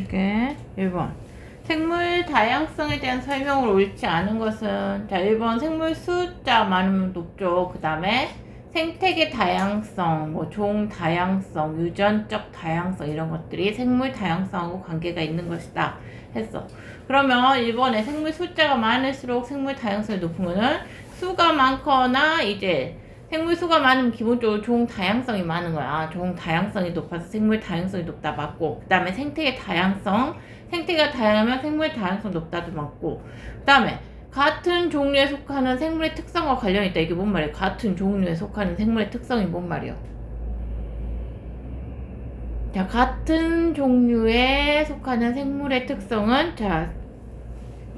이게 1번. 생물 다양성에 대한 설명으로 옳지 않은 것은, 자, 1번 생물 숫자 많으면 높죠. 그 다음에 생태계 다양성, 뭐 종 다양성, 유전적 다양성 이런 것들이 생물 다양성하고 관계가 있는 것이다 했어. 그러면 1번에 생물 숫자가 많을수록 생물 다양성이 높은 거는 수가 많거나 이제 생물 수가 많으면 기본적으로 종 다양성이 많은 거야. 종 다양성이 높아서 생물 다양성이 높다 맞고, 그 다음에 생태계 다양성, 생태계가 다양하면 생물 다양성 높다도 맞고, 그 다음에 같은 종류에 속하는 생물의 특성과 관련이 있다. 이게 뭔 말이야? 같은 종류에 속하는 생물의 특성이 뭔 말이야? 자, 같은 종류에 속하는 생물의 특성은, 자,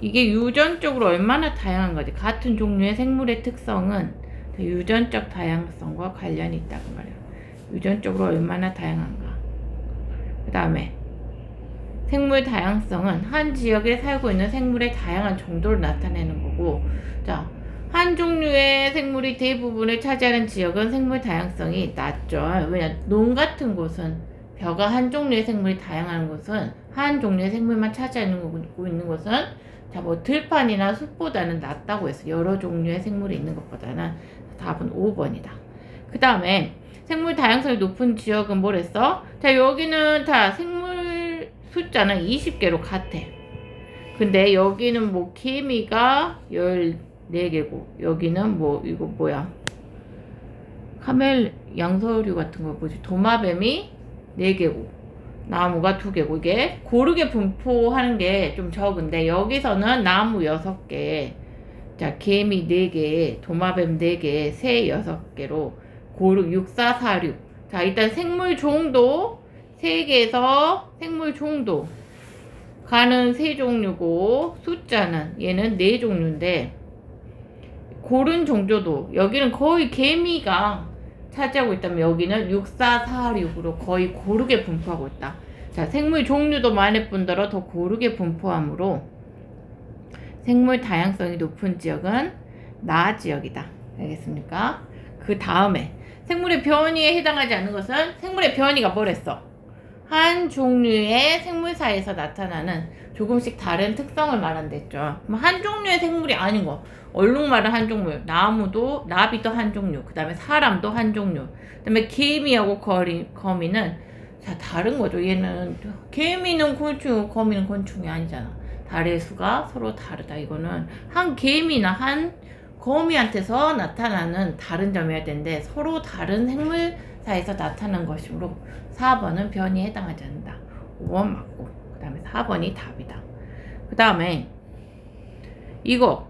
이게 유전적으로 얼마나 다양한 거지? 같은 종류의 생물의 특성은 유전적 다양성과 관련이 있다고 말이야. 유전적으로 얼마나 다양한가. 그 다음에 생물 다양성은 한 지역에 살고 있는 생물의 다양한 정도를 나타내는 거고, 자, 한 종류의 생물이 대부분을 차지하는 지역은 생물 다양성이 낮죠. 왜냐, 논 같은 곳은 벼가 한 종류의 생물이 다양한 곳은 한 종류의 생물만 차지하고 있는 곳은, 자, 뭐 들판이나 숲보다는 낮다고 했어. 여러 종류의 생물이 있는 것보다는. 답은 5번이다. 그 다음에 생물 다양성이 높은 지역은 뭐랬어? 자, 여기는 다 생물 숫자는 20개로 같아. 근데 여기는 뭐 개미가 14개고, 여기는 뭐 이거 뭐야, 카멜 양서류 같은 거 뭐지, 도마뱀이 4개고 나무가 2개고, 이게 고르게 분포하는 게 좀 적은데 여기서는 나무 6개, 자, 개미 4개, 도마뱀 4개, 새 6개로 고르 6, 4, 4, 6. 자, 일단 생물 종도 3개에서 생물 종도 가는 3종류고, 숫자는 얘는 4종류인데 고른 종조도 여기는 거의 개미가 차지하고 있다면 여기는 6, 4, 4, 6으로 거의 고르게 분포하고 있다. 자, 생물 종류도 많을 뿐더러 더 고르게 분포함으로 생물 다양성이 높은 지역은 나 지역이다. 알겠습니까? 그 다음에 생물의 변이에 해당하지 않는 것은, 생물의 변이가 뭐랬어? 한 종류의 생물사에서 나타나는 조금씩 다른 특성을 말한댔죠. 그럼 한 종류의 생물이 아닌 거, 얼룩말은 한 종류, 나무도, 나비도 한 종류, 그 다음에 사람도 한 종류, 그 다음에 개미하고 거미는 다 다른 거죠. 얘는 개미는 곤충이고 거미는 곤충이 아니잖아. 달의 수가 서로 다르다. 이거는 한 개미나 한 거미한테서 나타나는 다른 점이어야 되는데 서로 다른 생물사에서 나타난 것이므로 4번은 변이에 해당하지 않는다. 5번 맞고, 그 다음에 4번이 답이다. 그 다음에 이거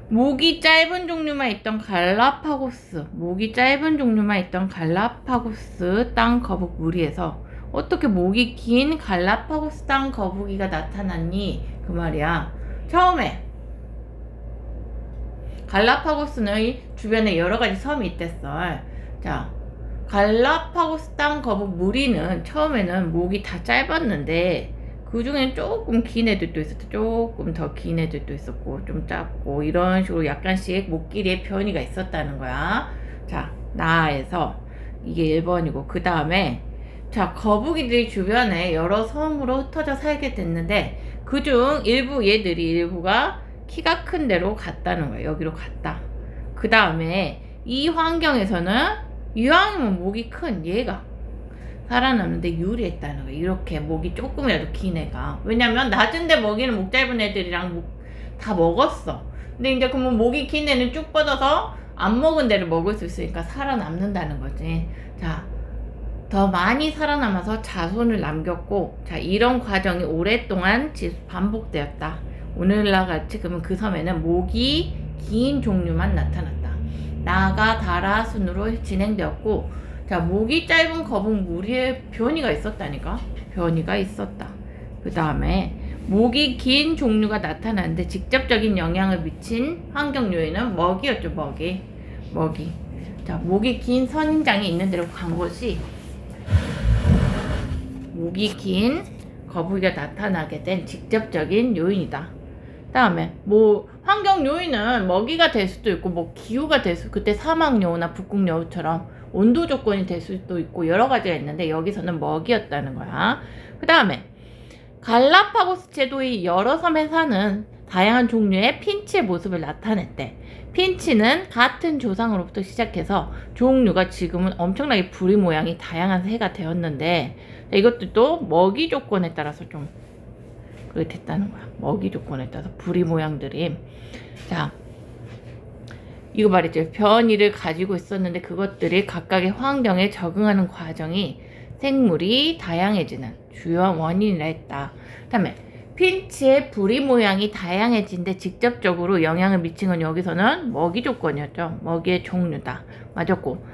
목이 짧은 종류만 있던 갈라파고스, 목이 짧은 종류만 있던 갈라파고스 땅 거북 무리에서 어떻게 목이 긴 갈라파고스 땅 거북이가 나타났니? 그 말이야. 처음에 갈라파고스는 주변에 여러 가지 섬이 있댔어. 자, 갈라파고스 땅 거북 무리는 처음에는 목이 다 짧았는데 그 중엔 조금 긴 애들도 있었고, 조금 더 긴 애들도 있었고, 좀 짧고, 이런 식으로 약간씩 목 길이의 변이가 있었다는 거야. 자, 나에서 이게 1번이고, 그 다음에 자, 거북이들이 주변에 여러 섬으로 흩어져 살게 됐는데 그중 일부가 키가 큰 데로 갔다는 거예요. 여기로 갔다. 그 다음에 이 환경에서는 이왕이면 목이 큰 얘가 살아남는데 유리했다는 거예요. 이렇게 목이 조금이라도 긴 애가. 왜냐면 낮은 데 먹이는 목 짧은 애들이랑 다 먹었어. 근데 이제 그러면 목이 긴 애는 쭉 뻗어서 안 먹은 데를 먹을 수 있으니까 살아남는다는 거지. 자, 더 많이 살아남아서 자손을 남겼고, 자, 이런 과정이 오랫동안 반복되었다. 오늘날 같이 그러면 그 섬에는 목이 긴 종류만 나타났다. 나가 다라 순으로 진행되었고, 자, 목이 짧은 거북 무리에 변이가 있었다니까. 변이가 있었다. 그 다음에 목이 긴 종류가 나타났는데 직접적인 영향을 미친 환경 요인은 먹이였죠. 먹이. 자, 목이 긴 선인장이 있는 데로 간 것이 목이 긴 거북이가 나타나게 된 직접적인 요인이다. 다음에 뭐 환경 요인은 먹이가 될 수도 있고 뭐 기후가 될 수, 그때 사막여우나 북극여우처럼 온도 조건이 될 수도 있고 여러 가지가 있는데 여기서는 먹이였다는 거야. 그 다음에 갈라파고스 제도의 여러 섬에 사는 다양한 종류의 핀치의 모습을 나타냈대. 핀치는 같은 조상으로부터 시작해서 종류가 지금은 엄청나게 부리 모양이 다양한 새가 되었는데 이것도 먹이 조건에 따라서 좀 그렇게 됐다는 거야. 먹이 조건에 따라서 부리 모양들이. 자, 이거 말이죠. 변이를 가지고 있었는데 그것들이 각각의 환경에 적응하는 과정이 생물이 다양해지는 주요 원인이라 했다. 그 다음에 핀치의 부리 모양이 다양해진데 직접적으로 영향을 미친 건 여기서는 먹이 조건이었죠. 먹이의 종류다. 맞았고.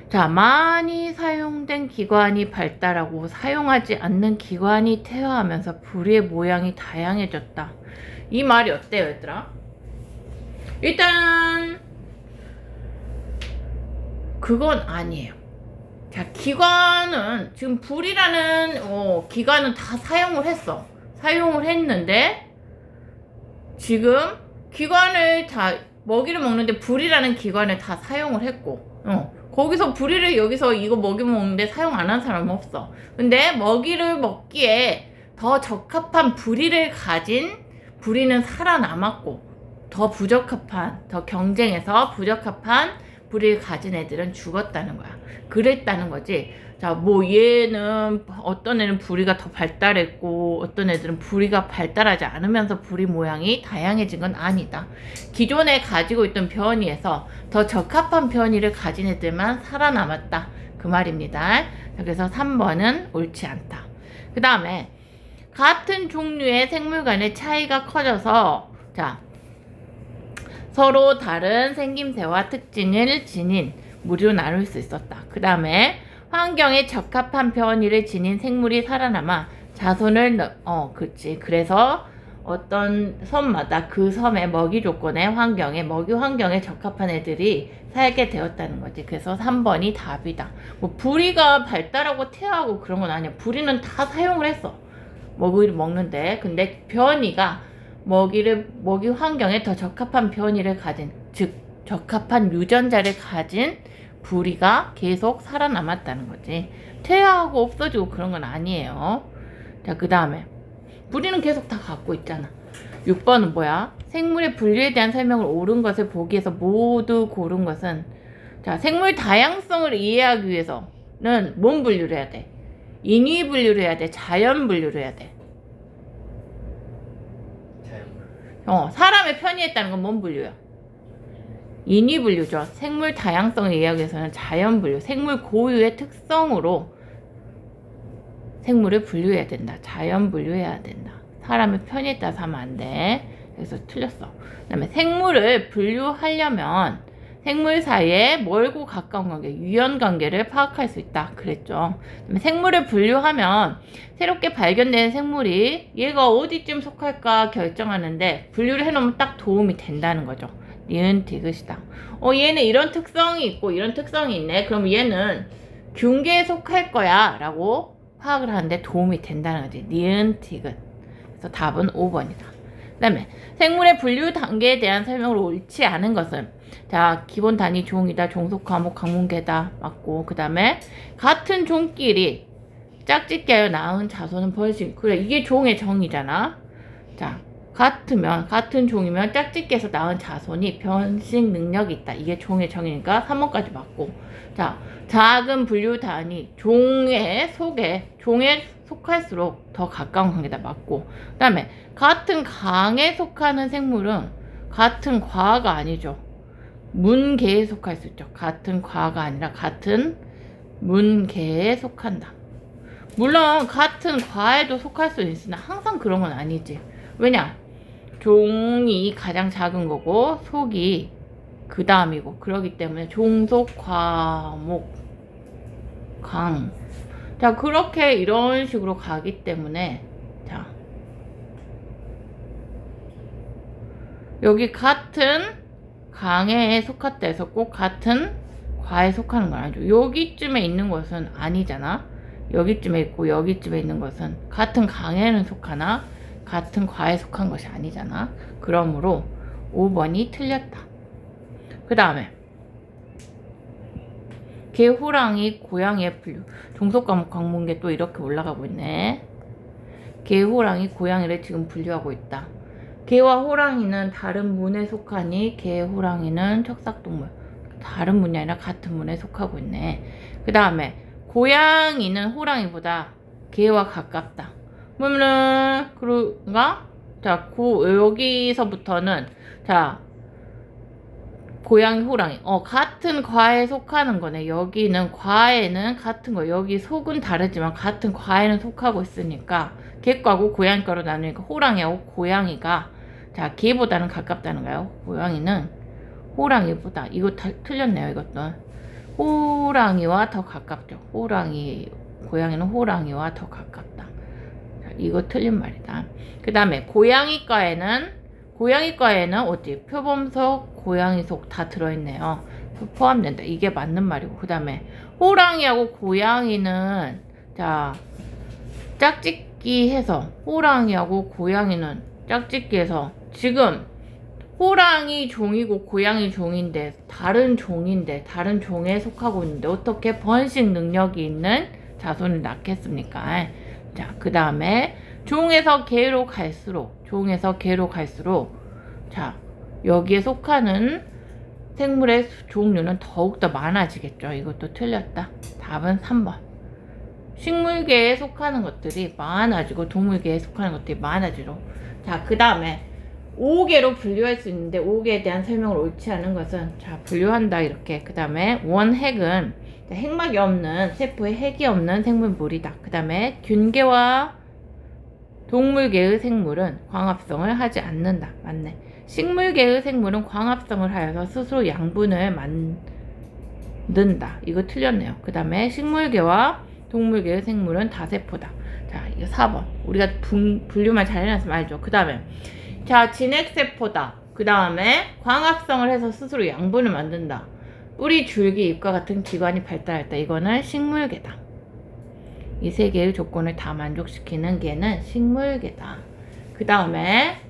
자, 많이 사용된 기관이 발달하고 사용하지 않는 기관이 퇴화하면서 부리의 모양이 다양해졌다. 이 말이 어때요, 얘들아? 일단 그건 아니에요. 자, 기관은 지금 부리라는 기관은 다 사용을 했어. 사용을 했는데 지금 기관을 다 먹이를 먹는데 부리라는 기관을 다 사용을 했고 거기서 부리를 여기서 이거 먹이 먹는데 사용 안 한 사람은 없어. 근데 먹이를 먹기에 더 적합한 부리를 가진 부리는 살아남았고 더 부적합한, 더 경쟁에서 부적합한 부리를 가진 애들은 죽었다는 거야. 그랬다는 거지. 자, 뭐 얘는 어떤 애는 부리가 더 발달했고 어떤 애들은 부리가 발달하지 않으면서 부리 모양이 다양해진 건 아니다. 기존에 가지고 있던 변이에서 더 적합한 변이를 가진 애들만 살아남았다. 그 말입니다. 자, 그래서 3번은 옳지 않다. 그 다음에 같은 종류의 생물 간의 차이가 커져서 자, 서로 다른 생김새와 특징을 지닌 무리로 나눌 수 있었다. 그 다음에 환경에 적합한 변이를 지닌 생물이 살아남아 자손을 그치. 그래서 어떤 섬마다 그 섬의 먹이 조건에 먹이 환경에 적합한 애들이 살게 되었다는 거지. 그래서 3번이 답이다. 뭐 부리가 발달하고 퇴화하고 그런 건 아니야. 부리는 다 사용을 했어. 먹이를 먹는데. 근데 변이가 먹이 환경에 더 적합한 변이를 가진, 즉 적합한 유전자를 가진 부리가 계속 살아남았다는 거지. 퇴화하고 없어지고 그런 건 아니에요. 자, 그 다음에 부리는 계속 다 갖고 있잖아. 6번은 뭐야? 생물의 분류에 대한 설명을 옳은 것을 보기 위해서 모두 고른 것은 자, 생물 다양성을 이해하기 위해서는 뭔 분류를 해야 돼? 인위 분류를 해야 돼? 자연 분류를 해야 돼? 사람의 편의했다는 건 뭔 분류야? 인위 분류죠. 생물 다양성을 이해하기 위해서는 자연 분류, 생물 고유의 특성으로 생물을 분류해야 된다. 자연 분류해야 된다. 사람의 편의에 따라서 하면 안 돼. 그래서 틀렸어. 그 다음에 생물을 분류하려면 생물 사이에 멀고 가까운 관계, 유연 관계를 파악할 수 있다. 그랬죠. 그다음에 생물을 분류하면 새롭게 발견된 생물이 얘가 어디쯤 속할까 결정하는데 분류를 해놓으면 딱 도움이 된다는 거죠. 니은 디귿이다. 얘는 이런 특성이 있고 이런 특성이 있네. 그럼 얘는 균계에 속할 거야 라고 파악을 하는데 도움이 된다는 거지. 니은 디귿. 그래서 답은 5번이다. 그 다음에 생물의 분류 단계에 대한 설명을 옳지 않은 것은 자, 기본 단위 종이다, 종속 과목 강문계다 맞고, 그 다음에 같은 종끼리 짝짓기 하여 낳은 자손은 번식. 그래, 이게 종의 정의잖아. 자, 같은 종이면 짝짓기해서 낳은 자손이 변식 능력이 있다. 이게 종의 정의니까 3번까지 맞고. 자, 작은 분류 단위 종에 속할수록 더 가까운 관계다 맞고. 그 다음에 같은 강에 속하는 생물은 같은 과가 아니죠. 문계에 속할 수 있죠. 같은 과가 아니라 같은 문계에 속한다. 물론 같은 과에도 속할 수 있으나 항상 그런 건 아니지. 왜냐? 종이 가장 작은 거고 속이 그 다음이고 그러기 때문에 종속 과목 강. 자, 그렇게 이런 식으로 가기 때문에 자, 여기 같은 강에 속했다 해서 꼭 같은 과에 속하는 건 아니죠. 여기쯤에 있는 것은 아니잖아. 여기쯤에 있고 여기쯤에 있는 것은 같은 강에는 속하나 같은 과에 속한 것이 아니잖아. 그러므로 5번이 틀렸다. 그 다음에 개, 호랑이, 고양이의 분류. 종속과목 관문계 또 이렇게 올라가고 있네. 개, 호랑이, 고양이를 지금 분류하고 있다. 개와 호랑이는 다른 문에 속하니 개, 호랑이는 척삭동물. 다른 문이 아니라 같은 문에 속하고 있네. 그 다음에 고양이는 호랑이보다 개와 가깝다. 그런가? 자, 여기서부터는 자, 고양이, 호랑이. 같은 과에 속하는 거네. 여기는 과에는 같은 거. 여기 속은 다르지만 같은 과에는 속하고 있으니까 개과고 고양이과로 나누니까 호랑이하고 고양이가 자, 개보다는 가깝다는 거예요. 고양이는 호랑이보다. 이거 틀렸네요. 이것도. 호랑이와 더 가깝죠. 고양이는 호랑이와 더 가깝다. 자, 이거 틀린 말이다. 그 다음에 고양이과에는 어디? 표범속, 고양이속 다 들어있네요. 포함된다. 이게 맞는 말이고. 그 다음에 호랑이하고 고양이는 자, 짝짓기 해서 호랑이하고 고양이는 짝짓기 해서 지금 호랑이 종이고 고양이 종인데 다른 종에 속하고 있는데 어떻게 번식 능력이 있는 자손을 낳겠습니까? 자, 그 다음에 종에서 개로 갈수록 자, 여기에 속하는 생물의 종류는 더욱더 많아지겠죠. 이것도 틀렸다. 답은 3번. 식물계에 속하는 것들이 많아지고 동물계에 속하는 것들이 많아지고. 자, 그 다음에 5개로 분류할 수 있는데 5개에 대한 설명을 옳지 않은 것은 자, 분류한다 이렇게. 그 다음에 원핵은 핵막이 없는 세포에 핵이 없는 생물물이다. 그 다음에 균계와 동물계의 생물은 광합성을 하지 않는다. 맞네. 식물계의 생물은 광합성을 하여서 스스로 양분을 만든다. 이거 틀렸네요. 그 다음에 식물계와 동물계의 생물은 다세포다. 자, 이거 4번. 우리가 분류만 잘 해놨으면 알죠. 그 다음에 자, 진핵세포다. 그 다음에 광합성을 해서 스스로 양분을 만든다. 뿌리, 줄기, 잎과 같은 기관이 발달했다. 이거는 식물계다. 이 세 개의 조건을 다 만족시키는 개는 식물계다. 그 다음에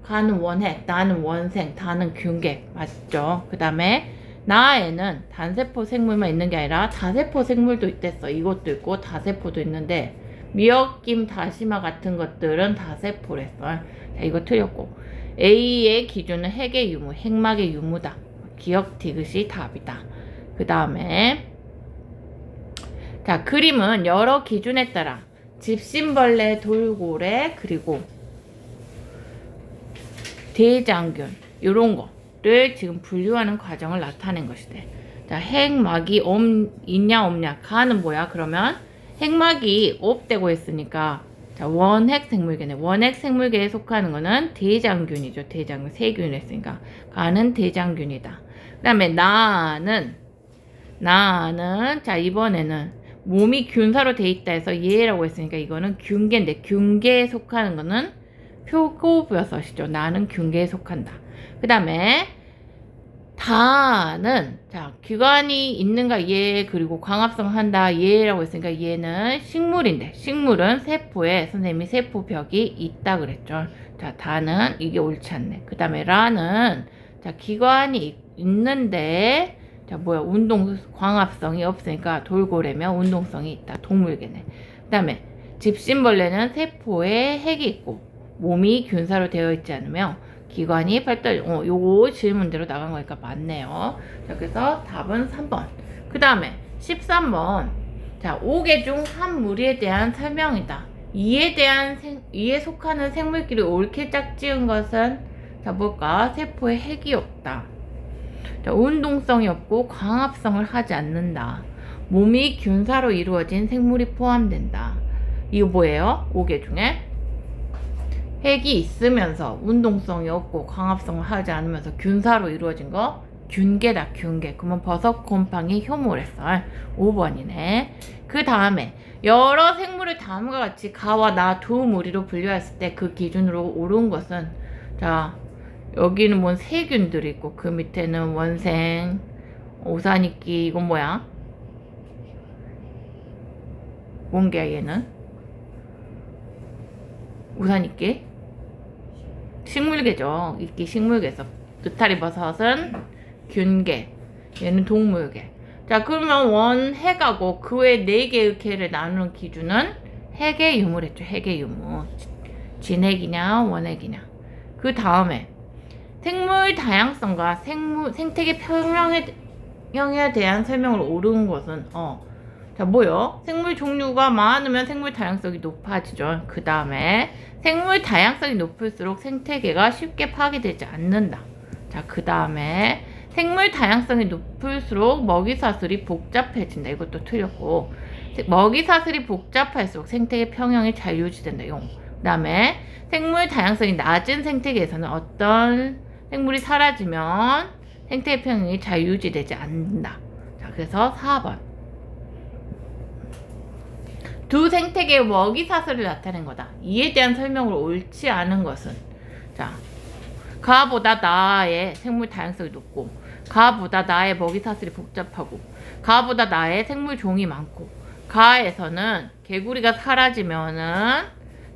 가는 원핵, 나는 원생, 다는 균계. 맞죠? 그 다음에 나에는 단세포 생물만 있는 게 아니라 다세포 생물도 있댔어. 이것도 있고 다세포도 있는데 미역김, 다시마 같은 것들은 다세포랬어. 자, 이거 틀렸고 A의 기준은 핵의 유무, 핵막의 유무다. 기억 디귿이 답이다. 그 다음에 자, 그림은 여러 기준에 따라 집신벌레, 돌고래, 그리고 대장균 이런 거를 지금 분류하는 과정을 나타낸 것이대. 자, 핵막이 있냐 없냐. 가는 뭐야? 그러면 핵막이 없대고 했으니까 자, 원핵 생물계네. 원핵 생물계에 속하는 거는 대장균이죠. 대장균. 세균을 했으니까 가는 대장균이다. 그 다음에 나는 자, 이번에는 몸이 균사로 돼 있다 해서 얘라고 했으니까 이거는 균계인데 균계에 속하는 거는 표고버섯이죠. 나는 균계에 속한다. 그 다음에 다는 자, 기관이 있는가 얘, 그리고 광합성 한다 얘라고 했으니까 얘는 식물인데 식물은 세포에 선생님이 세포벽이 있다 그랬죠. 자, 다는 이게 옳지 않네. 그 다음에 라는 자, 기관이 있는데 자, 뭐야, 광합성이 없으니까 돌고래면 운동성이 있다. 동물계네. 그 다음에 집신벌레는 세포에 핵이 있고 몸이 균사로 되어 있지 않으며 기관이 발달. 요거 질문대로 나간 거니까 맞네요. 자, 그래서 답은 3번. 그 다음에 13번. 자, 5개 중 한 무리에 대한 설명이다. 이에 속하는 생물끼리 옳게 짝지은 것은 자, 뭘까? 세포에 핵이 없다. 자, 운동성이 없고 광합성을 하지 않는다. 몸이 균사로 이루어진 생물이 포함된다. 이거 뭐예요? 5개 중에 핵이 있으면서 운동성이 없고 광합성을 하지 않으면서 균사로 이루어진 거 균계다. 균계. 그러면 버섯, 곰팡이, 효모랬어. 5번이네. 그 다음에 여러 생물을 다음과 같이 가와 나 두 무리로 분류했을 때 그 기준으로 옳은 것은 자, 여기는 뭔 세균들이 있고 그 밑에는 원생, 오산이끼. 이건 뭐야? 뭔 개야 얘는? 오산이끼? 식물계죠. 이끼 식물계에서 느타리 버섯은 균계. 얘는 동물계. 자, 그러면 원핵하고 그 외 4개의 계를 나누는 기준은 핵의 유무랬죠. 핵의 유무. 진핵이냐 원핵이냐. 그 다음에 생물 다양성과 생태계 평형에 대한 설명을 옳은 것은 자, 뭐요? 생물 종류가 많으면 생물 다양성이 높아지죠. 그 다음에 생물 다양성이 높을수록 생태계가 쉽게 파괴되지 않는다. 자, 그 다음에 생물 다양성이 높을수록 먹이사슬이 복잡해진다. 이것도 틀렸고, 먹이사슬이 복잡할수록 생태계 평형이 잘 유지된다. 그 다음에 생물 다양성이 낮은 생태계에서는 어떤 생물이 사라지면 생태계 평형이 잘 유지되지 않는다. 자, 그래서 4번. 두 생태계의 먹이사슬을 나타낸 거다. 이에 대한 설명을 옳지 않은 것은, 자, 가보다 나의 생물 다양성이 높고, 가보다 나의 먹이사슬이 복잡하고, 가보다 나의 생물 종이 많고, 가에서는 개구리가 사라지면은,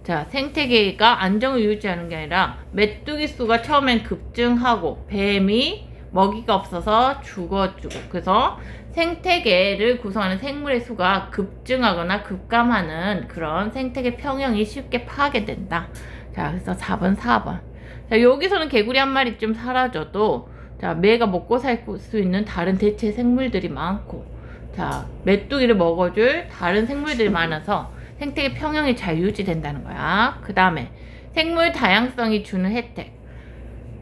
자, 생태계가 안정을 유지하는 게 아니라 메뚜기 수가 처음엔 급증하고 뱀이 먹이가 없어서 죽어주고, 그래서 생태계를 구성하는 생물의 수가 급증하거나 급감하는 그런 생태계 평형이 쉽게 파괴된다. 자, 그래서 4번. 자, 여기서는 개구리 한 마리쯤 사라져도, 자, 매가 먹고 살 수 있는 다른 대체 생물들이 많고, 자, 메뚜기를 먹어줄 다른 생물들이 많아서 생태계 평형이 잘 유지된다는 거야. 그 다음에 생물 다양성이 주는 혜택.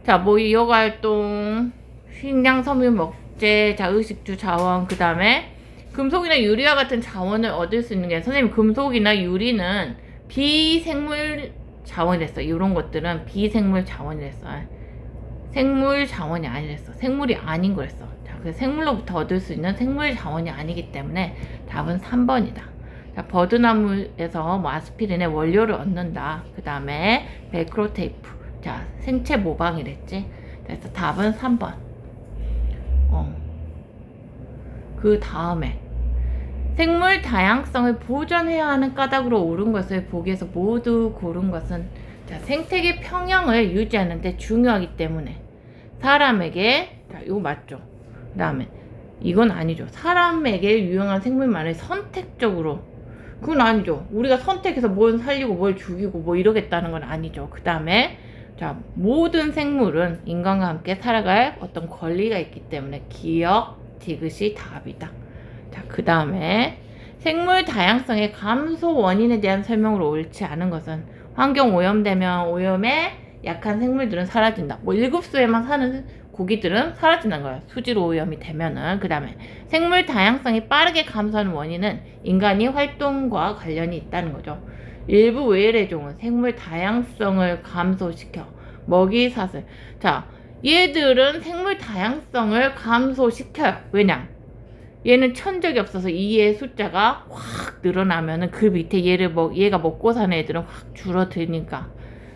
자, 뭐 이어활동, 식량, 섬유, 먹재, 자, 의식주, 자원. 그 다음에 금속이나 유리와 같은 자원을 얻을 수 있는 게, 선생님 금속이나 유리는 비생물 자원이랬어. 이런 것들은 비생물 자원이랬어. 생물 자원이 아니랬어. 생물이 아닌 거랬어. 자, 그래서 생물로부터 얻을 수 있는 생물 자원이 아니기 때문에 답은 3번이다. 자, 버드나무에서 뭐 아스피린의 원료를 얻는다. 그 다음에 벨크로 테이프. 자, 생체 모방이랬지. 그래서 답은 3번. 그 다음에 생물 다양성을 보존해야 하는 까닭으로 옳은 것을 보기에서 모두 고른 것은, 자, 생태계 평형을 유지하는데 중요하기 때문에 사람에게, 자, 이거 맞죠? 그 다음에 이건 아니죠. 사람에게 유용한 생물만을 선택적으로, 그건 아니죠. 우리가 선택해서 뭘 살리고 뭘 죽이고 뭐 이러겠다는 건 아니죠. 그 다음에, 자, 모든 생물은 인간과 함께 살아갈 어떤 권리가 있기 때문에 기억, 디귿이 답이다. 자, 그 다음에 생물 다양성의 감소 원인에 대한 설명을 옳지 않은 것은, 환경 오염되면 오염에 약한 생물들은 사라진다. 뭐 1급수에만 사는 고기들은 사라진다는 거야. 수질 오염이 되면은. 그 다음에 생물 다양성이 빠르게 감소하는 원인은 인간이 활동과 관련이 있다는 거죠. 일부 외래종은 생물 다양성을 감소시켜 먹이사슬. 자, 얘들은 생물 다양성을 감소시켜요. 왜냐? 얘는 천적이 없어서 이의 숫자가 확 늘어나면은 그 밑에 얘가 먹고 사는 애들은 확 줄어드니까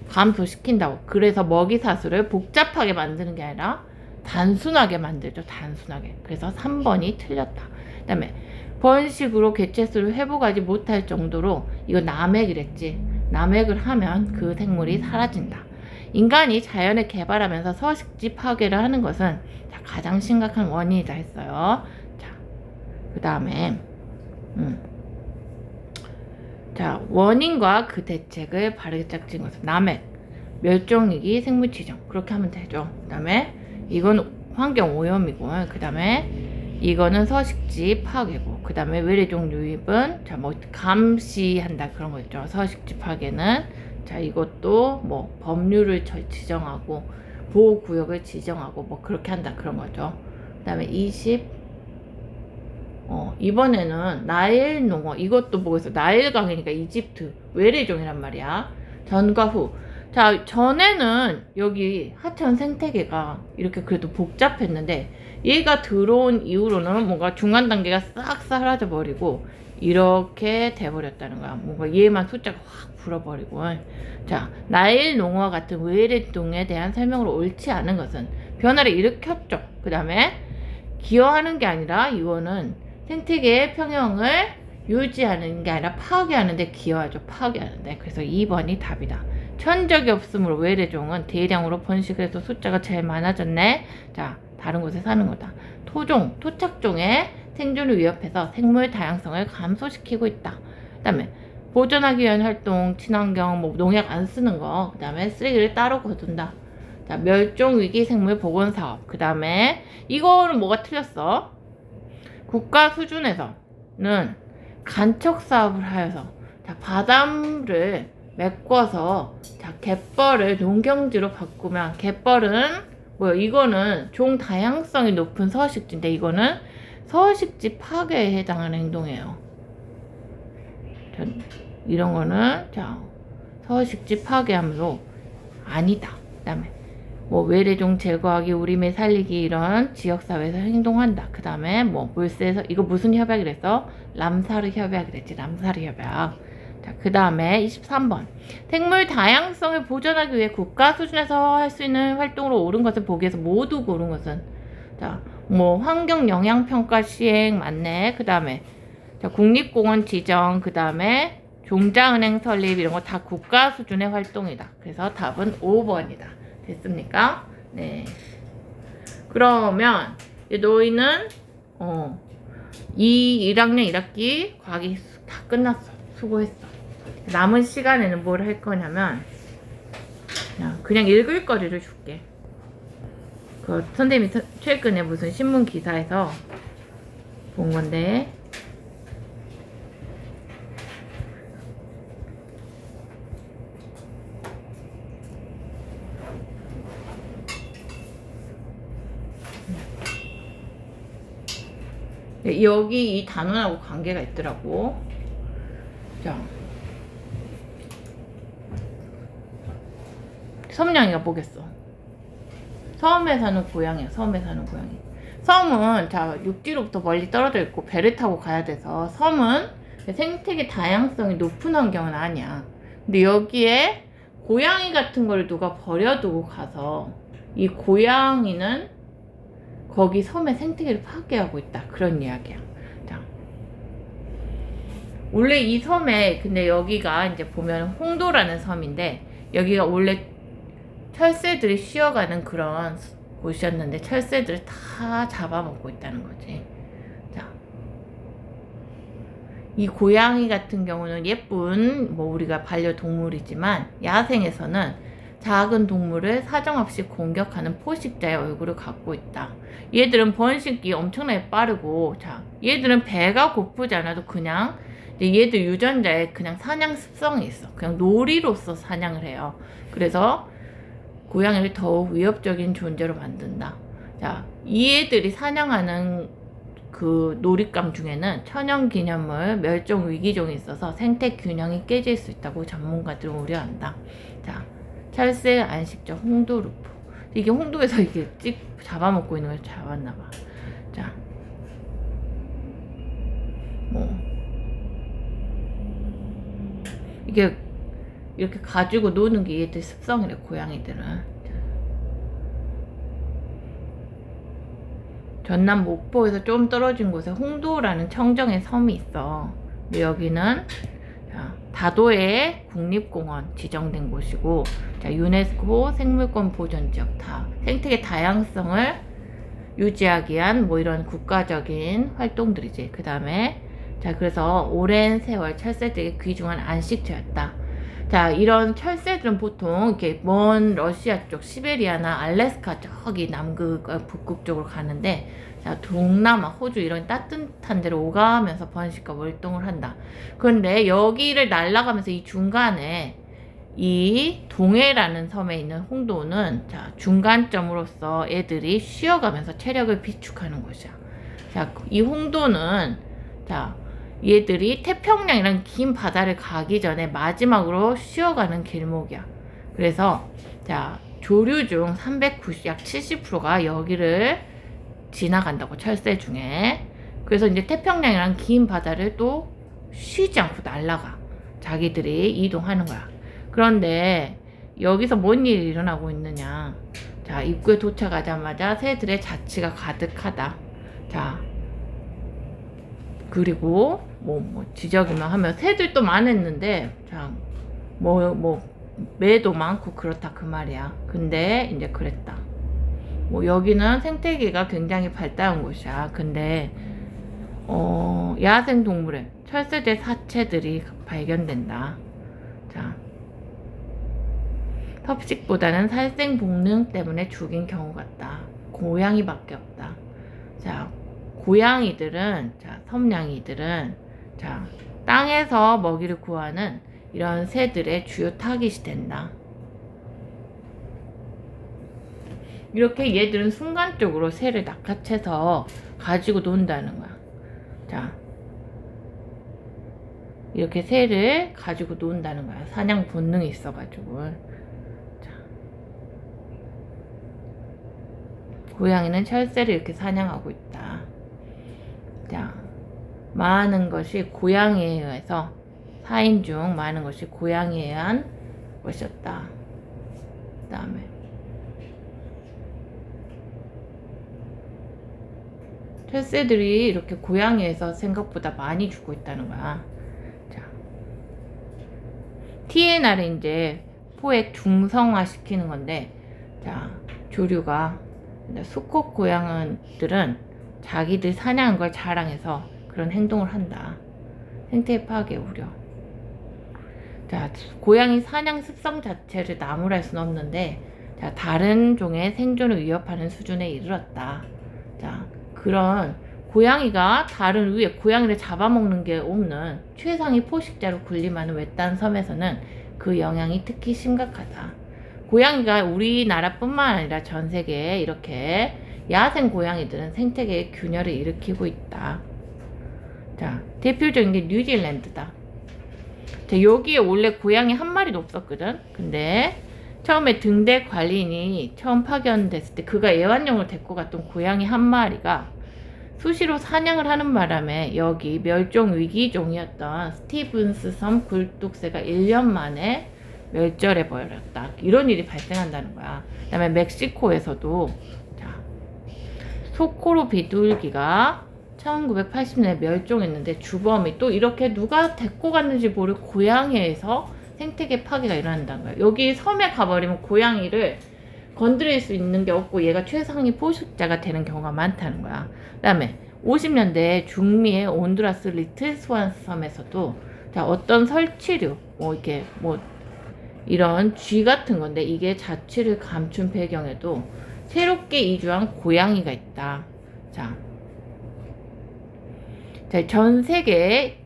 감소시킨다고. 그래서 먹이사슬을 복잡하게 만드는 게 아니라 단순하게 만들죠. 단순하게. 그래서 3번이 틀렸다. 그 다음에 번식으로 개체수를 회복하지 못할 정도로, 이거 남획이랬지. 남획을 하면 그 생물이 사라진다. 인간이 자연을 개발하면서 서식지 파괴를 하는 것은, 자, 가장 심각한 원인이다 했어요. 자, 그 다음에 자, 원인과 그 대책을 바르게 짝진 것은 남획, 멸종위기, 생물지정, 그렇게 하면 되죠. 그 다음에 이건 환경 오염이고, 그 다음에 이거는 서식지 파괴고, 그 다음에 외래종 유입은, 자, 뭐 감시한다 그런 거 있죠. 서식지 파괴는, 자, 이것도 뭐 법률을 지정하고 보호구역을 지정하고 뭐 그렇게 한다 그런 거죠. 그 다음에 20, 이번에는 나일 농어, 이것도 보겠어. 나일강이니까 이집트 외래종이란 말이야. 전과 후. 자, 전에는 여기 하천 생태계가 이렇게 그래도 복잡했는데, 얘가 들어온 이후로는 뭔가 중간 단계가 싹 사라져 버리고 이렇게 돼버렸다는 거야. 뭔가 얘만 숫자가 확 불어버리고. 자, 나일 농어와 같은 외래종에 대한 설명으로 옳지 않은 것은 변화를 일으켰죠. 그 다음에 기여하는 게 아니라, 이거는 생태계의 평형을 유지하는 게 아니라 파괴하는데 기여하죠. 파괴하는데. 그래서 2번이 답이다. 천적이 없으므로 외래종은 대량으로 번식을 해서 숫자가 제일 많아졌네. 자, 다른 곳에 사는 거다. 토종, 토착종의 생존을 위협해서 생물 다양성을 감소시키고 있다. 그 다음에 보존하기 위한 활동, 친환경, 뭐 농약 안 쓰는 거, 그 다음에 쓰레기를 따로 거둔다. 자, 멸종위기 생물 복원 사업. 그 다음에 이거는 뭐가 틀렸어? 국가 수준에서는 간척 사업을 하여서 자, 바닷물을 메꿔서 자, 갯벌을 농경지로 바꾸면 갯벌은 뭐야? 이거는 종 다양성이 높은 서식지인데 이거는 서식지 파괴에 해당하는 행동이에요. 이런 거는 자, 서식지 파괴하므로 아니다. 그 다음에 뭐 외래종 제거하기, 우림에 살리기 이런 지역사회에서 행동한다. 그 다음에 뭐 물세에서 이거 무슨 협약이랬어? 람사르 협약이랬지. 람사르 협약. 자, 그 다음에 23번 생물 다양성을 보존하기 위해 국가 수준에서 할 수 있는 활동으로 옳은 것을 보기에서 모두 고른 것은 자, 뭐 환경 영향 평가 시행 맞네. 그 다음에 자, 국립공원 지정, 그 다음에 종자은행 설립 이런 거 다 국가 수준의 활동이다. 그래서 답은 5번이다. 됐습니까? 네. 그러면 너희는 1학년 1학기 과학이 다 끝났어. 수고했어. 남은 시간에는 뭘 할 거냐면 그냥 읽을 거리를 줄게. 그 선생님이 최근에 무슨 신문 기사에서 본 건데 여기 이 단원하고 관계가 있더라고. 자, 섬냥이가 뭐겠어? 섬에 사는 고양이야. 섬에 사는 고양이. 섬은 자, 육지로부터 멀리 떨어져 있고 배를 타고 가야 돼서 섬은 생태계 다양성이 높은 환경은 아니야. 근데 여기에 고양이 같은 걸 누가 버려두고 가서 이 고양이는 거기 섬의 생태계를 파괴하고 있다. 그런 이야기야. 자, 원래 이 섬에 근데 여기가 이제 보면 홍도라는 섬인데 여기가 원래 철새들이 쉬어가는 그런 곳이었는데 철새들을 다 잡아먹고 있다는 거지. 자, 이 고양이 같은 경우는 예쁜 뭐 우리가 반려동물이지만 야생에서는 작은 동물을 사정없이 공격하는 포식자의 얼굴을 갖고 있다. 얘들은 번식이 엄청나게 빠르고 자, 얘들은 배가 고프지 않아도 그냥 얘들 유전자에 그냥 사냥 습성이 있어. 그냥 놀이로서 사냥을 해요. 그래서 고양이를 더욱 위협적인 존재로 만든다. 자, 이 애들이 사냥하는 그 놀잇감 중에는 천연기념물, 멸종위기종이 있어서 생태 균형이 깨질 수 있다고 전문가들은 우려한다. 자, 철새 안식적 홍도루프. 이게 홍도에서 이게 잡아먹고 있는 걸 잡았나봐. 자, 뭐 이게 이렇게 가지고 노는 게 얘들 습성이래. 고양이들은. 전남 목포에서 좀 떨어진 곳에 홍도라는 청정의 섬이 있어. 근데 여기는 다도해 국립공원 지정된 곳이고 자, 유네스코 생물권 보존지역 다 생태계 다양성을 유지하기 위한 뭐 이런 국가적인 활동들이지. 그 다음에 자, 그래서 오랜 세월 철새들에게 귀중한 안식처였다. 자, 이런 철새들은 보통 이렇게 먼 러시아 쪽 시베리아나 알래스카 저기 남극 북극 쪽으로 가는데 자, 동남아 호주 이런 따뜻한 데로 오가면서 번식과 월동을 한다. 그런데 여기를 날아가면서 이 중간에 이 동해라는 섬에 있는 홍도는 자, 중간점으로서 애들이 쉬어가면서 체력을 비축하는 곳이야. 자, 이 홍도는 자, 얘들이 태평양이란 긴 바다를 가기 전에 마지막으로 쉬어가는 길목이야. 그래서 자, 조류 중 390, 약 70%가 여기를 지나간다고, 철새 중에. 그래서 이제 태평양이란 긴 바다를 또 쉬지 않고 날아가. 자기들이 이동하는 거야. 그런데 여기서 뭔 일이 일어나고 있느냐. 자, 입구에 도착하자마자 새들의 자취가 가득하다. 자, 그리고 뭐 지저귀만 하면 새들도 많았는데 자, 매도 많고 그렇다 그 말이야. 근데 이제 그랬다. 뭐 여기는 생태계가 굉장히 발달한 곳이야. 근데 야생 동물의 철새들 사체들이 발견된다. 자, 섭식보다는 살생 본능 때문에 죽인 경우 같다. 고양이밖에 없다. 자, 고양이들은, 자, 섬냥이들은, 자, 땅에서 먹이를 구하는 이런 새들의 주요 타깃이 된다. 이렇게 얘들은 순간적으로 새를 낚아채서 가지고 논다는 거야. 자, 이렇게 새를 가지고 논다는 거야. 사냥 본능이 있어가지고. 자, 고양이는 철새를 이렇게 사냥하고 있다. 자, 많은 것이 고양이에 의해서, 사인 중 많은 것이 고양이에 의한 것이었다. 그 다음에 철새들이 이렇게 고양이에서 생각보다 많이 죽고 있다는 거야. 자, TNR을 이제 포획 중성화 시키는 건데, 자, 조류가, 수컷 고양이들은 자기들 사냥한 걸 자랑해서 그런 행동을 한다. 생태 파괴 우려. 자, 고양이 사냥 습성 자체를 나무랄 수는 없는데, 자, 다른 종의 생존을 위협하는 수준에 이르렀다. 자, 그런 고양이가 다른 위에 고양이를 잡아먹는 게 없는 최상위 포식자로 군림하는 외딴 섬에서는 그 영향이 특히 심각하다. 고양이가 우리나라뿐만 아니라 전 세계에 이렇게 야생 고양이들은 생태계의 균열을 일으키고 있다. 자, 대표적인 게 뉴질랜드다. 자, 여기에 원래 고양이 한 마리도 없었거든. 근데 처음에 등대 관리인이 처음 파견됐을 때 그가 애완용을 데리고 갔던 고양이 한 마리가 수시로 사냥을 하는 바람에 여기 멸종 위기종이었던 스티븐스 섬 굴뚝새가 1년 만에 멸절해 버렸다. 이런 일이 발생한다는 거야. 그 다음에 멕시코에서도, 자, 소코로 비둘기가 1980년에 멸종했는데 주범이 또 이렇게 누가 데리고 갔는지 모르고 고양이에서 생태계 파괴가 일어난다는 거야. 여기 섬에 가버리면 고양이를 건드릴 수 있는 게 없고 얘가 최상위 포식자가 되는 경우가 많다는 거야. 그 다음에 50년대 중미의 온두라스 리틀 스완스 섬에서도, 자, 어떤 설치류, 뭐 이렇게 뭐 이런 쥐 같은 건데 이게 자취를 감춘 배경에도 새롭게 이주한 고양이가 있다. 자, 전 세계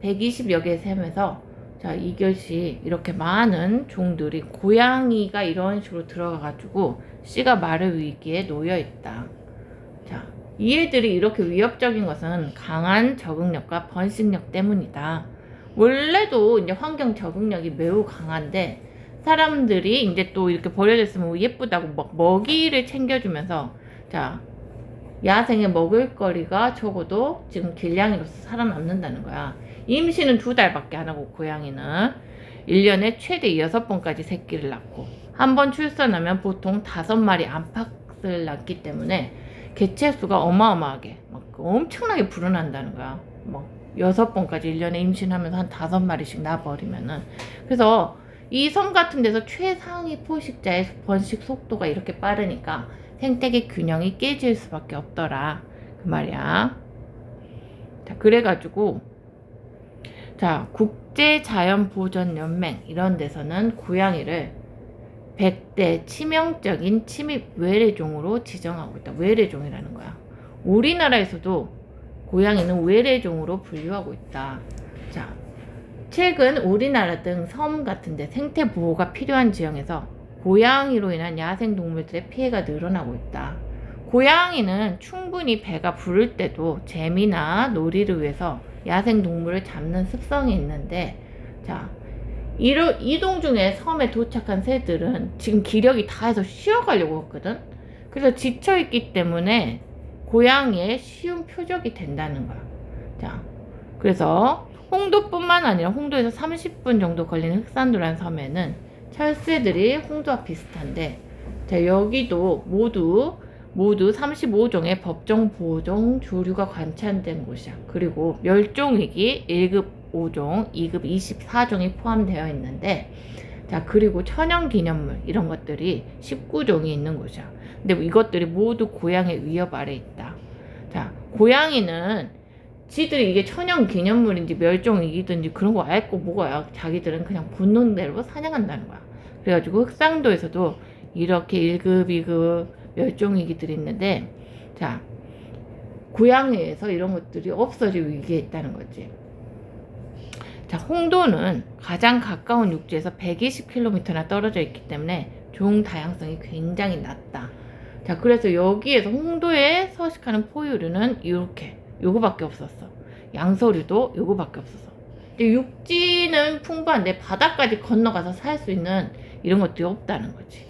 120여 개 섬에서, 자, 이것이 이렇게 많은 종들이 고양이가 이런 식으로 들어가가지고 씨가 마를 위기에 놓여 있다. 자, 이 애들이 이렇게 위협적인 것은 강한 적응력과 번식력 때문이다. 원래도 이제 환경 적응력이 매우 강한데 사람들이 이제 또 이렇게 버려졌으면 예쁘다고 막 먹이를 챙겨주면서, 자, 야생에 먹을 거리가 적어도 지금 길냥이로서 살아남는다는 거야. 임신은 2달밖에 안 하고 고양이는 1년에 최대 6번까지 새끼를 낳고 한 번 출산하면 보통 5마리 안팎을 낳기 때문에 개체수가 어마어마하게 막 엄청나게 불어난다는 거야. 뭐 6번까지 1년에 임신하면서 한 5마리씩 낳아버리면은. 그래서 이 섬 같은 데서 최상위 포식자의 번식 속도가 이렇게 빠르니까 생태계 균형이 깨질 수밖에 없더라. 그 말이야. 자, 그래가지고, 자, 국제자연보전연맹 이런 데서는 고양이를 100대 치명적인 침입 외래종으로 지정하고 있다. 외래종이라는 거야. 우리나라에서도 고양이는 외래종으로 분류하고 있다. 자, 최근 우리나라 등 섬 같은데 생태 보호가 필요한 지형에서 고양이로 인한 야생동물들의 피해가 늘어나고 있다. 고양이는 충분히 배가 부를 때도 재미나 놀이를 위해서 야생동물을 잡는 습성이 있는데, 자, 이동 중에 섬에 도착한 새들은 지금 기력이 다해서 쉬어가려고 했거든. 그래서 지쳐있기 때문에 고양이의 쉬운 표적이 된다는 거야. 자, 그래서 홍도뿐만 아니라 홍도에서 30분 정도 걸리는 흑산도라는 섬에는 철새들이 홍도와 비슷한데, 자, 여기도 모두 35종의 법정 보호종 조류가 관찰된 곳이야. 그리고 멸종위기 1급 5종, 2급 24종이 포함되어 있는데, 자, 자, 그리고 천연기념물 이런 것들이 19종이 있는 곳이야. 근데 이것들이 모두 고양이 위협 아래 있다. 자, 고양이는 지들이 이게 천연기념물인지 멸종위기든지 그런 거 알고 뭐야. 자기들은 그냥 본능대로 사냥한다는 거야. 그래가지고 흑상도에서도 이렇게 1급, 2급 멸종위기들이 있는데, 자, 고양이에서 이런 것들이 없어질 위기에 있다는 거지. 자, 홍도는 가장 가까운 육지에서 120km나 떨어져 있기 때문에 종 다양성이 굉장히 낮다. 자, 그래서 여기에서 홍도에 서식하는 포유류는 이렇게 요거밖에 없었어. 양서류도 요거밖에 없었어. 근데 육지는 풍부한데 바다까지 건너가서 살 수 있는 이런 것들이 없다는 거지.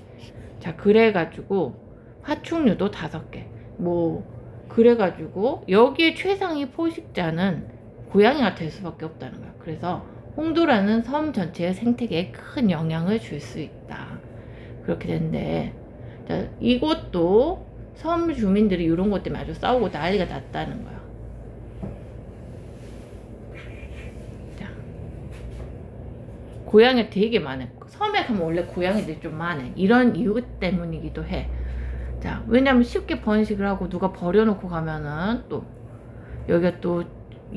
자, 그래가지고 파충류도 5개. 뭐 그래가지고 여기에 최상위 포식자는 고양이가 될 수밖에 없다는 거야. 그래서 홍도라는 섬 전체의 생태계에 큰 영향을 줄 수 있다. 그렇게 되는데, 자, 이것도 섬 주민들이 이런 것 때문에 아주 싸우고 난리가 났다는 거야. 자, 고양이가 되게 많아. 섬에 가면 원래 고양이들이 좀 많아. 이런 이유 때문이기도 해. 자, 왜냐면 쉽게 번식을 하고 누가 버려놓고 가면은 또 여기가 또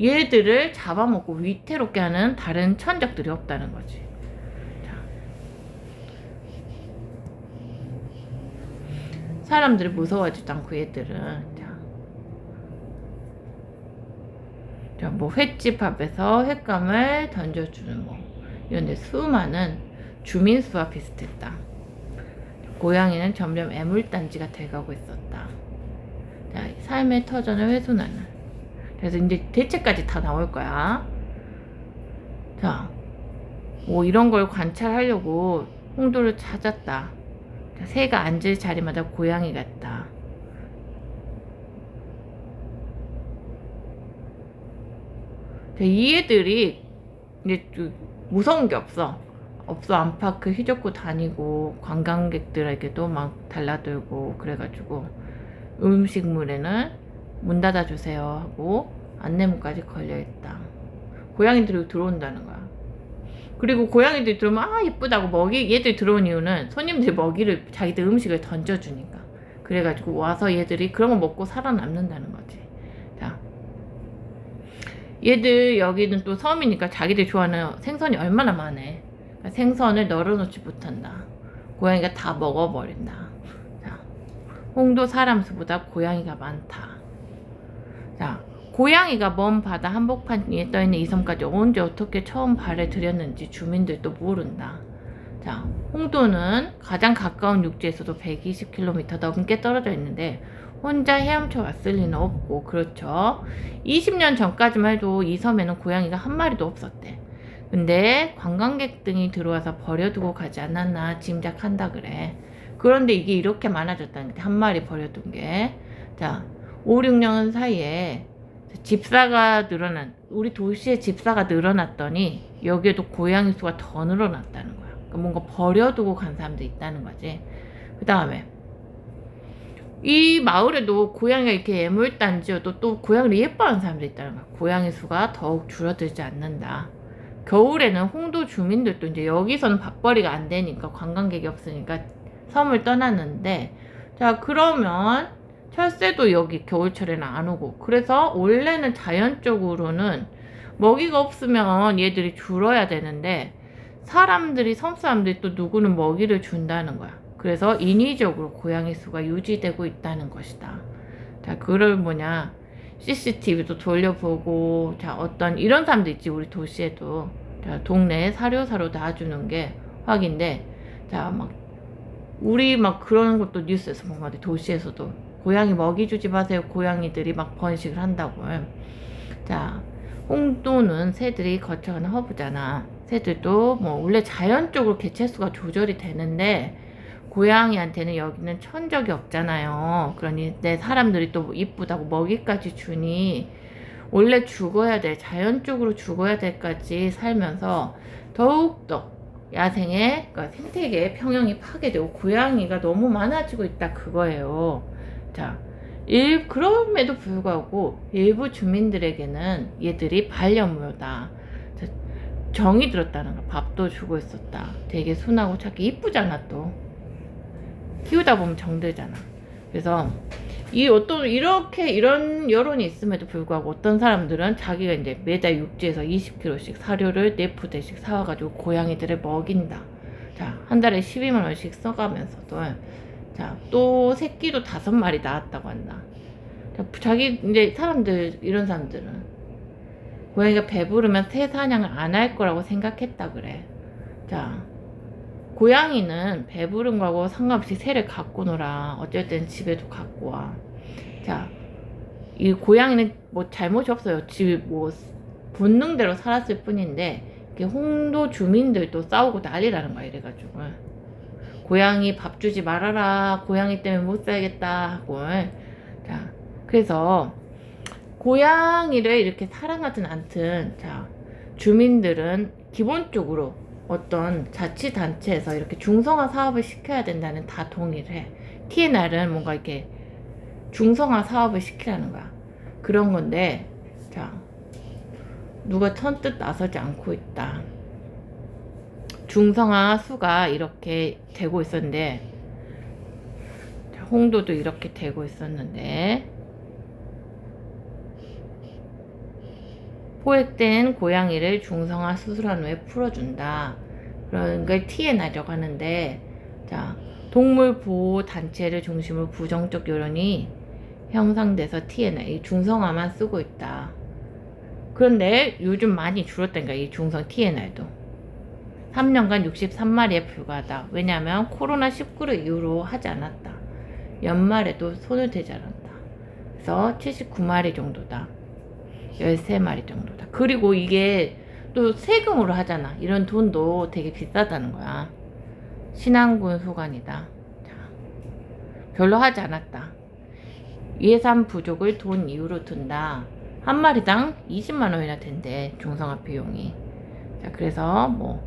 얘들을 잡아먹고 위태롭게 하는 다른 천적들이 없다는 거지. 자, 사람들이 무서워하지도 않고 얘들은 자, 뭐 횟집 앞에서 횟감을 던져주는 뭐 이런데 수많은 주민수와 비슷했다. 고양이는 점점 애물단지가 돼가고 있었다. 자, 삶의 터전을 훼손하는. 그래서 이제 대책까지 다 나올 거야. 자, 뭐 이런 걸 관찰하려고 홍도를 찾았다. 자, 새가 앉을 자리마다 고양이가 있다. 자, 이 애들이 이제 무서운 게 없어. 안팎을 휘젓고 다니고 관광객들에게도 막 달라들고 그래가지고 음식물에는 문 닫아주세요 하고 안내문까지 걸려있다. 고양이들이 들어온다는 거야. 그리고 고양이들이 들어오면 아 예쁘다고 얘들이 들어온 이유는 손님들이 먹이를 자기들 음식을 던져주니까. 그래가지고 와서 얘들이 그런 거 먹고 살아남는다는 거지. 자, 얘들 여기는 또 섬이니까 자기들 좋아하는 생선이 얼마나 많아. 생선을 널어놓지 못한다. 고양이가 다 먹어버린다. 자, 홍도 사람 수보다 고양이가 많다. 자, 고양이가 먼 바다 한복판 위에 떠있는 이 섬까지 언제 어떻게 처음 발을 들였는지 주민들도 모른다. 자, 홍도는 가장 가까운 육지에서도 120km 넘게 떨어져 있는데 혼자 헤엄쳐 왔을 리는 없고, 그렇죠. 20년 전까지만 해도 이 섬에는 고양이가 한 마리도 없었대. 근데 관광객 등이 들어와서 버려두고 가지 않았나 짐작한다 그래. 그런데 이게 이렇게 많아졌다는 게, 한 마리 버려둔 게. 자, 5, 6년 사이에 우리 도시의 집사가 늘어났더니 여기에도 고양이 수가 더 늘어났다는 거야. 그러니까 뭔가 버려두고 간 사람도 있다는 거지. 그 다음에 이 마을에도 고양이가 이렇게 애물단지여도 또 고양이를 예뻐하는 사람도 있다는 거야. 고양이 수가 더욱 줄어들지 않는다. 겨울에는 홍도 주민들도 이제 여기서는 밥벌이가 안 되니까 관광객이 없으니까 섬을 떠났는데, 자, 그러면 철새도 여기 겨울철에는 안 오고, 그래서 원래는 자연적으로는 먹이가 없으면 얘들이 줄어야 되는데 섬 사람들이 또 누구는 먹이를 준다는 거야. 그래서 인위적으로 고양이 수가 유지되고 있다는 것이다. 자, 그걸 CCTV도 돌려보고, 자, 어떤 이런 사람도 있지, 우리 도시에도. 자, 동네에 사료 놔주는 게 확인돼. 자, 우리 그런 것도 뉴스에서 본 것 같아. 도시에서도 고양이 먹이 주지 마세요. 고양이들이 번식을 한다고. 자, 홍도는 새들이 거쳐가는 허브잖아. 새들도 원래 자연적으로 개체수가 조절이 되는데 고양이한테는 여기는 천적이 없잖아요. 그러니 내 사람들이 또 이쁘다고 먹이까지 주니 원래 자연적으로 죽어야 될까지 살면서 더욱더 야생의, 그러니까 생태계의 평형이 파괴되고 고양이가 너무 많아지고 있다 그거예요. 자, 그럼에도 불구하고 일부 주민들에게는 얘들이 반려묘다. 정이 들었다는 거. 밥도 주고 있었다. 되게 순하고 착해. 이쁘잖아 또. 키우다 보면 정들잖아. 그래서 이렇게 이런 여론이 있음에도 불구하고 어떤 사람들은 자기가 이제 매달 육지에서 20kg씩 사료를 4포대씩 사와가지고 고양이들을 먹인다. 자, 한 달에 12만 원씩 써가면서도 자, 또 새끼도 5마리 낳았다고 한다. 자, 자기 이제 사람들 이런 사람들은 고양이가 배부르면 새 사냥을 안 할 거라고 생각했다 그래. 자, 고양이는 배부른 거하고 상관없이 새를 갖고 놀아. 어쩔 땐 집에도 갖고 와. 자, 이 고양이는 뭐 잘못이 없어요. 집 뭐 본능대로 살았을 뿐인데 홍도 주민들도 싸우고 난리라는 거야. 이래가지고 고양이 밥 주지 말아라. 고양이 때문에 못 살겠다 하고. 자, 그래서 고양이를 이렇게 사랑하진 않든 자, 주민들은 기본적으로 어떤 자치단체에서 이렇게 중성화 사업을 시켜야 된다는 다 동의를 해. TNR은 뭔가 이렇게 중성화 사업을 시키라는 거야. 그런 건데, 자, 누가 선뜻 나서지 않고 있다. 중성화 수가 이렇게 되고 있었는데, 자, 홍도도 이렇게 되고 있었는데, 포획된 고양이를 중성화 수술한 후에 풀어준다. 그런 걸 TNR이라고 하는데, 자, 동물 보호 단체를 중심으로 부정적 여론이 형성돼서 TNR, 이 중성화만 쓰고 있다. 그런데 요즘 많이 줄었다니까, 이 중성 TNR도. 3년간 63마리에 불과하다. 왜냐하면 코로나19를 이후로 하지 않았다. 연말에도 손을 대지 않았다. 그래서 79마리 정도다. 13마리 정도다. 그리고 이게 또 세금으로 하잖아. 이런 돈도 되게 비싸다는 거야. 신안군 소관이다. 자, 별로 하지 않았다. 예산 부족을 돈 이유로 둔다. 한 마리당 20만 원이나 된대. 중성화 비용이. 자, 그래서 뭐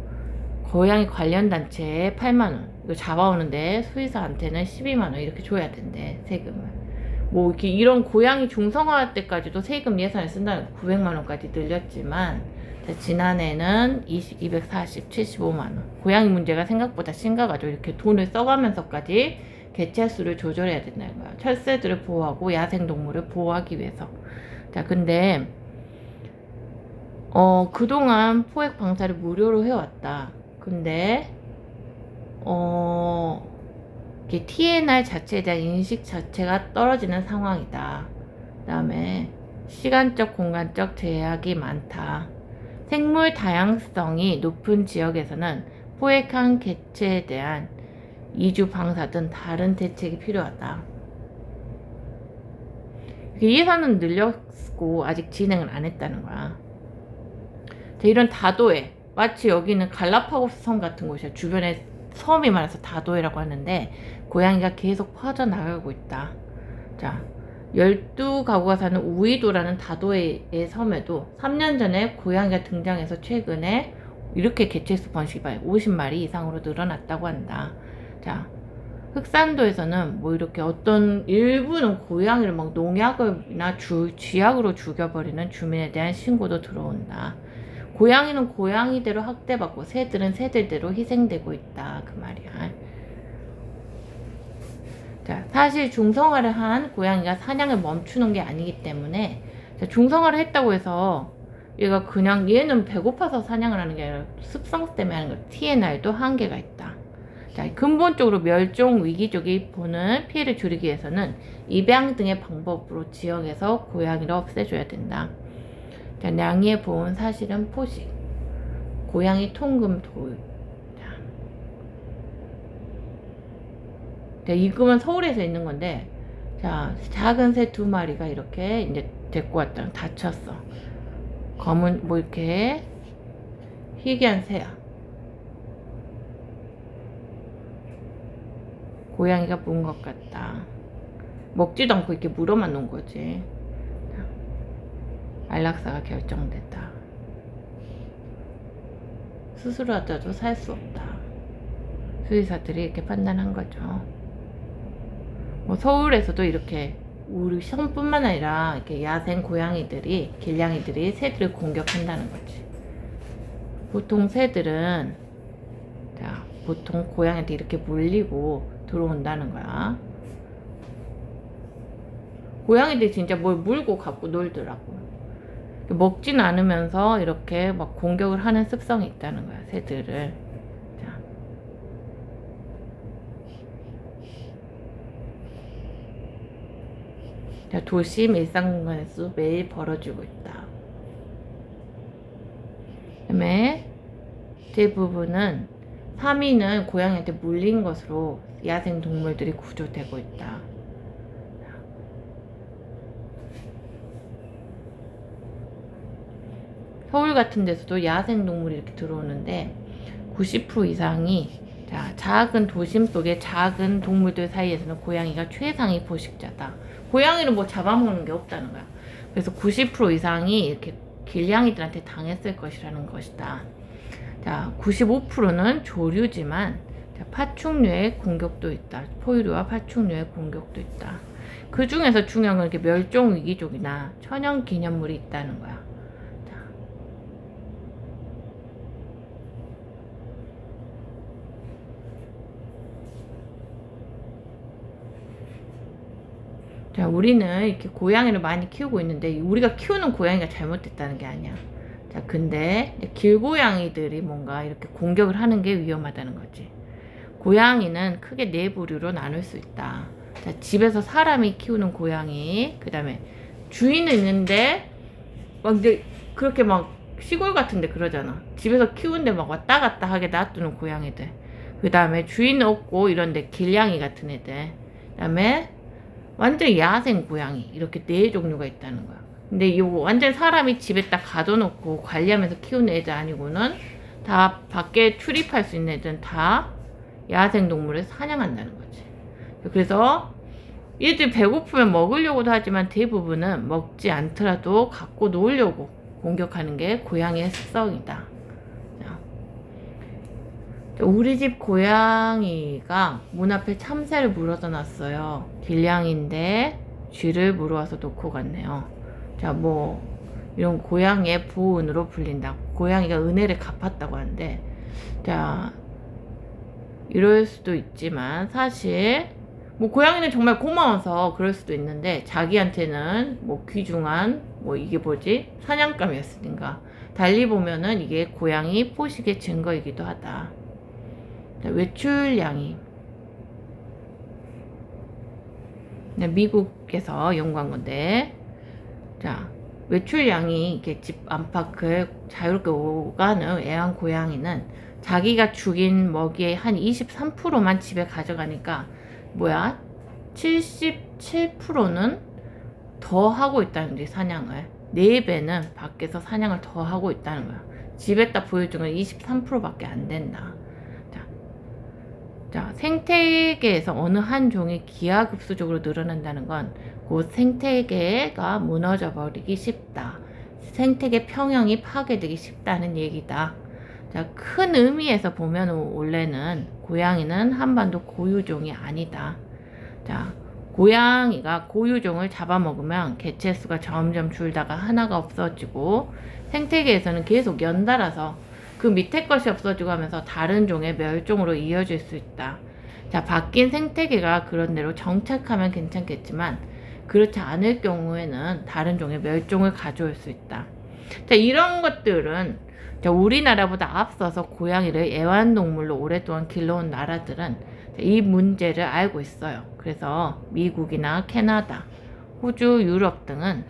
고양이 관련 단체에 8만 원. 이거 잡아오는데 수의사한테는 12만 원 이렇게 줘야 된대. 세금을. 뭐 이렇게 이런 고양이 중성화 때까지도 세금 예산을 쓴다는 900만 원까지 늘렸지만 지난해는 240, 75만 원. 고양이 문제가 생각보다 심각하죠. 이렇게 돈을 써가면서까지 개체수를 조절해야 된다는 거야. 철새들을 보호하고 야생동물을 보호하기 위해서. 자, 근데 그동안 포획 방사를 무료로 해왔다. 근데 TNR 자체에 대한 인식 자체가 떨어지는 상황이다. 그 다음에 시간적, 공간적 제약이 많다. 생물 다양성이 높은 지역에서는 포획한 개체에 대한 이주 방사 등 다른 대책이 필요하다. 예산은 늘렸고 아직 진행을 안 했다는 거야. 이런 다도해, 마치 여기는 갈라파고스 섬 같은 곳이야. 주변에 섬이 많아서 다도해라고 하는데 고양이가 계속 퍼져나가고 있다. 자, 12가구가 사는 우이도라는 다도해의 섬에도 3년 전에 고양이가 등장해서 최근에 이렇게 개체수 번식이 50마리 이상으로 늘어났다고 한다. 자, 흑산도에서는 뭐 이렇게 어떤 일부는 고양이를 막 농약이나 쥐약으로 죽여버리는 주민에 대한 신고도 들어온다. 고양이는 고양이대로 학대받고 새들은 새들대로 희생되고 있다. 그 말이야. 자, 사실 중성화를 한 고양이가 사냥을 멈추는 게 아니기 때문에 중성화를 했다고 해서 얘가 그냥 얘는 배고파서 사냥을 하는 게 아니라 습성 때문에 하는 거. TNR도 한계가 있다. 자, 근본적으로 멸종 위기족이 보는 피해를 줄이기 위해서는 입양 등의 방법으로 지역에서 고양이를 없애줘야 된다. 자, 냥이의 보온 사실은 포식. 고양이 통금 도입. 자, 이금은 서울에서 있는 건데, 자, 작은 새 2마리가 이렇게 이제 데리고 왔다. 다쳤어. 검은, 뭐 이렇게 희귀한 새야. 고양이가 문 것 같다. 먹지도 않고 이렇게 물어만 놓은 거지. 안락사가 결정됐다. 수술하다도 살 수 없다. 수의사들이 이렇게 판단한 거죠. 뭐 서울에서도 이렇게 우리 섬뿐만 아니라 이렇게 야생 고양이들이, 길냥이들이 새들을 공격한다는 거지. 보통 새들은 자, 보통 고양이한테 이렇게 물리고 들어온다는 거야. 고양이들이 진짜 뭘 물고 갖고 놀더라고. 먹진 않으면서 이렇게 막 공격을 하는 습성이 있다는 거야, 새들을. 자. 자, 도시 일상 공간에서 매일 벌어지고 있다. 그다음에 대부분은 3위는 고양이한테 물린 것으로 야생 동물들이 구조되고 있다. 서울 같은 데서도 야생 동물이 이렇게 들어오는데 90% 이상이 작은 도심 속의 작은 동물들 사이에서는 고양이가 최상위 포식자다. 고양이를 뭐 잡아먹는 게 없다는 거야. 그래서 90% 이상이 이렇게 길냥이들한테 당했을 것이라는 것이다. 자, 95%는 조류지만 파충류의 공격도 있다. 포유류와 파충류의 공격도 있다. 그 중에서 중요한 건 이렇게 멸종위기종이나 천연기념물이 있다는 거야. 자, 우리는 이렇게 고양이를 많이 키우고 있는데 우리가 키우는 고양이가 잘못됐다는 게 아니야. 자, 근데 길고양이들이 뭔가 이렇게 공격을 하는 게 위험하다는 거지. 고양이는 크게 네 부류로 나눌 수 있다. 자, 집에서 사람이 키우는 고양이, 그 다음에 주인은 있는데 막 이제 그렇게 막 시골 같은데 그러잖아. 집에서 키우는데 막 왔다 갔다 하게 놔두는 고양이들. 그 다음에 주인 없고 이런데 길냥이 같은 애들. 그 다음에 완전 야생 고양이, 이렇게 네 종류가 있다는 거야. 근데 이거 완전 사람이 집에 딱 가둬놓고 관리하면서 키우는 애들 아니고는 다 밖에 출입할 수 있는 애들은 다 야생 동물을 사냥한다는 거지. 그래서 얘들 배고프면 먹으려고도 하지만 대부분은 먹지 않더라도 갖고 놀려고 공격하는 게 고양이의 습성이다. 우리 집 고양이가 문 앞에 참새를 물어다 놨어요. 길냥인데 쥐를 물어와서 놓고 갔네요. 자, 뭐 이런 고양이의 보은으로 불린다. 고양이가 은혜를 갚았다고 하는데, 자, 이럴 수도 있지만 사실 뭐 고양이는 정말 고마워서 그럴 수도 있는데 자기한테는 뭐 귀중한 뭐 이게 뭐지? 사냥감이었으니까. 달리 보면은 이게 고양이 포식의 증거이기도 하다. 자, 외출냥이. 미국에서 연구한 건데, 자, 외출냥이 이렇게 집 안팎을 자유롭게 오가는 애완 고양이는 자기가 죽인 먹이의 한 23%만 집에 가져가니까 뭐야? 77%는 더 하고 있다는 거지, 사냥을. 4배는 밖에서 사냥을 더 하고 있다는 거야. 집에다 보여준 건 23%밖에 안 된다. 자, 생태계에서 어느 한 종이 기하급수적으로 늘어난다는 건 곧 생태계가 무너져 버리기 쉽다. 생태계 평형이 파괴되기 쉽다는 얘기다. 자, 큰 의미에서 보면 원래는 고양이는 한반도 고유종이 아니다. 자, 고양이가 고유종을 잡아먹으면 개체수가 점점 줄다가 하나가 없어지고 생태계에서는 계속 연달아서 그 밑에 것이 없어지고 하면서 다른 종의 멸종으로 이어질 수 있다. 자, 바뀐 생태계가 그런 대로 정착하면 괜찮겠지만 그렇지 않을 경우에는 다른 종의 멸종을 가져올 수 있다. 자, 이런 것들은 우리나라보다 앞서서 고양이를 애완동물로 오랫동안 길러온 나라들은 이 문제를 알고 있어요. 그래서 미국이나 캐나다, 호주, 유럽 등은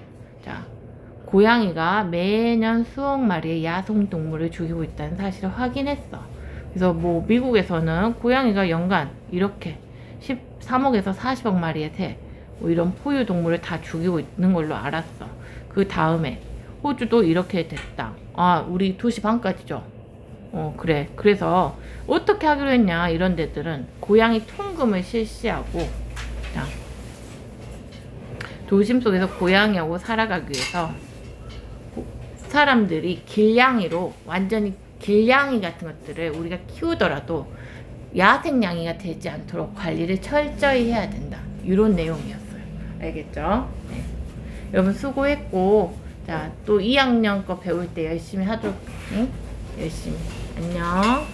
고양이가 매년 수억 마리의 야생동물을 죽이고 있다는 사실을 확인했어. 그래서 뭐 미국에서는 고양이가 연간 이렇게 13억에서 40억 마리의 새, 뭐 이런 포유동물을 다 죽이고 있는 걸로 알았어. 그 다음에 호주도 이렇게 됐다. 아, 우리 2시 반까지죠? 그래. 그래서 어떻게 하기로 했냐, 이런 데들은 고양이 통금을 실시하고, 자, 도심 속에서 고양이하고 살아가기 위해서 사람들이 길냥이로, 완전히 길냥이 같은 것들을 우리가 키우더라도 야생냥이가 되지 않도록 관리를 철저히 해야 된다. 이런 내용이었어요. 알겠죠? 네. 여러분 수고했고, 자, 또 2학년 거 배울 때 열심히 하도록. 응? 열심히. 안녕.